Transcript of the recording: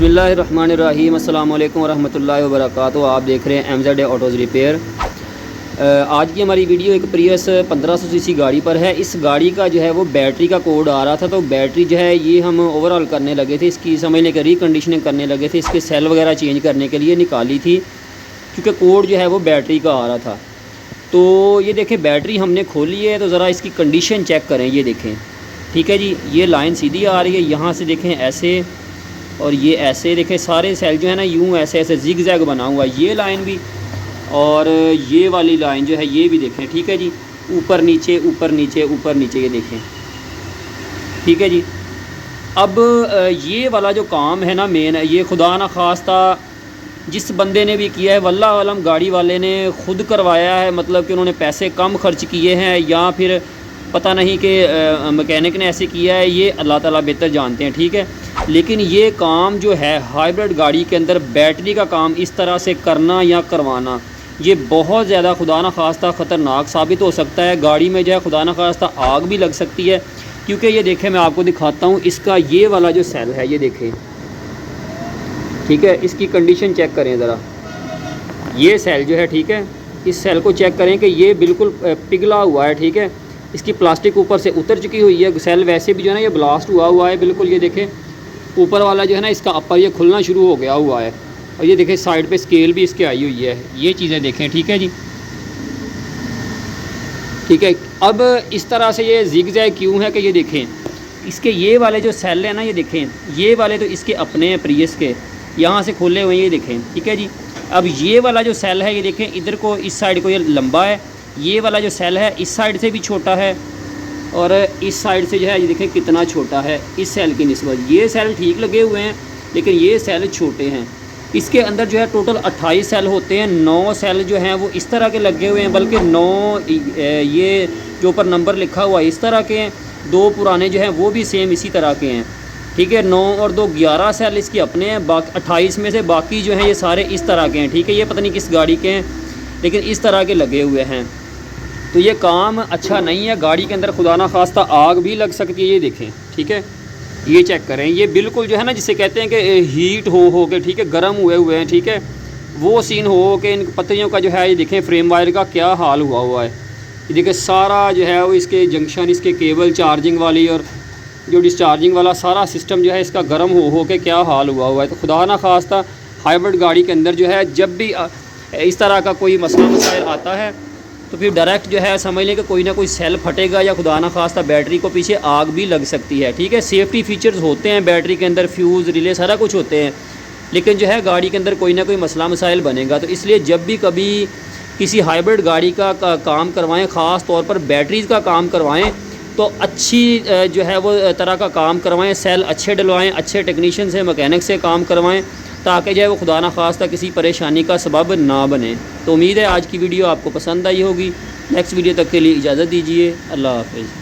बिस्मिल्लाहिर्रहमानिर्रहीम अस्सलाम वालेकुम वरहमतुल्लाहि वबरकातुहू। आप देख रहे हैं MZ ऑटोज़ रिपेयर। आज की हमारी वीडियो एक प्रियस 1500 सीसी गाड़ी पर है। इस गाड़ी का जो है वो बैटरी का कोड आ रहा था, तो बैटरी जो है ये हम ओवरऑल करने लगे थे, इसकी समझ लें कि रिकंडीशनिंग करने लगे थे, इसके सेल वगैरह चेंज करने के लिए निकाली थी, क्योंकि कोड जो है वो बैटरी का आ रहा था। तो ये देखें बैटरी हमने खोली है, तो ज़रा इसकी कंडीशन चेक करें। ये देखें, ठीक है जी, ये लाइन सीधी आ रही है, यहाँ से देखें ऐसे और ये ऐसे देखें, सारे सेल जो है ना यूँ ऐसे ऐसे जिग जैग बना हुआ है, ये लाइन भी और ये वाली लाइन जो है ये भी देखें, ठीक है जी, ऊपर नीचे ऊपर नीचे ऊपर नीचे, ये देखें, ठीक है जी। अब ये वाला जो काम है ना मेन है, ये खुदा ना खास्ता जिस बंदे ने भी किया है वल्लाह आलम गाड़ी वाले ने ख़ुद करवाया है, मतलब कि उन्होंने पैसे कम खर्च किए हैं या फिर पता नहीं कि मैकेनिक ने ऐसे किया है, ये अल्लाह ताला बेहतर जानते हैं, ठीक है। लेकिन ये काम जो है हाइब्रिड गाड़ी के अंदर बैटरी का काम इस तरह से करना या करवाना, ये बहुत ज़्यादा खुदा न खास्ता ख़तरनाक साबित हो सकता है। गाड़ी में जो है खुदा न खास्ता आग भी लग सकती है, क्योंकि ये देखें मैं आपको दिखाता हूँ, इसका ये वाला जो सेल है ये देखें, ठीक है, इसकी कंडीशन चेक करें ज़रा। ये सेल जो है, ठीक है, इस सेल को चेक करें कि ये बिल्कुल पिघला हुआ है, ठीक है, इसकी प्लास्टिक ऊपर से उतर चुकी हुई है। सेल वैसे भी जो है ना ये ब्लास्ट हुआ है बिल्कुल। ये देखें ऊपर वाला जो है ना इसका अपर ये खुलना शुरू हो गया हुआ है, और ये देखें साइड पे स्केल भी इसके आई हुई है, ये चीज़ें देखें, ठीक है जी, ठीक है। अब इस तरह से ये जिग जैग क्यों है कि ये देखें इसके ये वाले जो सेल है ना, ये देखें ये वाले तो इसके अपने हैं प्रियस के, यहाँ से खोले हुए हैं, ये देखें, ठीक है जी। अब ये वाला जो सेल है ये देखें, इधर को इस साइड को ये लंबा है, ये वाला जो सेल है इस साइड से भी छोटा है, और इस साइड से जो है ये देखें कितना छोटा है इस सेल की निस्बत। ये सेल ठीक लगे हुए हैं लेकिन ये सेल छोटे हैं। इसके अंदर जो है टोटल 28 सेल होते हैं, 9 सेल जो हैं वो इस तरह के लगे हुए हैं, बल्कि 9 ये जो ऊपर नंबर लिखा हुआ है इस तरह के हैं, 2 पुराने जो हैं वो भी सेम इसी तरह के हैं, ठीक है। 9 और 2 11 सेल इसके अपने हैं, बाकी 28 में से बाकी जो हैं ये सारे इस तरह के हैं, ठीक है। ये पता नहीं किस गाड़ी के हैं लेकिन इस तरह के लगे हुए हैं। तो ये काम अच्छा नहीं है, गाड़ी के अंदर खुदा ना खास्ता आग भी लग सकती है, ये देखें, ठीक है, ये चेक करें, ये बिल्कुल जो है ना जिसे कहते हैं कि हीट हो के, ठीक है, गर्म हुए हैं, ठीक है, वो सीन हो के इन पत्तियों का जो है ये देखें फ्रेम वायर का क्या हाल हुआ है। ये देखें सारा जो है वो इसके जंक्शन, इसके केबल चार्जिंग वाली और जो डिस्चार्जिंग वाला सारा सिस्टम जो है इसका गर्म हो के क्या हाल हुआ है। तो खुदा ना खास्ता हाइब्रिड गाड़ी के अंदर जो है जब भी इस तरह का कोई मसला मसाइल आता है तो फिर डायरेक्ट जो है समझ लें कि कोई ना कोई सेल फटेगा या खुदा ना खास्ता बैटरी को पीछे आग भी लग सकती है, ठीक है। सेफ्टी फीचर्स होते हैं बैटरी के अंदर, फ्यूज़ रिले सारा कुछ होते हैं, लेकिन जो है गाड़ी के अंदर कोई ना कोई मसला मसाइल बनेगा। तो इसलिए जब भी कभी किसी हाइब्रिड गाड़ी का काम करवाएँ, ख़ास तौर पर बैटरीज़ का काम करवाएँ, तो अच्छी जो है वो तरह का काम करवाएँ, सेल अच्छे डलवाएँ, अच्छे टेक्नीशियन से मैकेनिक से काम करवाएँ, ताकि जो है वो खुदा ना खास्ता किसी परेशानी का सबब ना बने। तो उम्मीद है आज की वीडियो आपको पसंद आई होगी। नेक्स्ट वीडियो तक के लिए इजाज़त दीजिए। अल्लाह हाफ़िज़।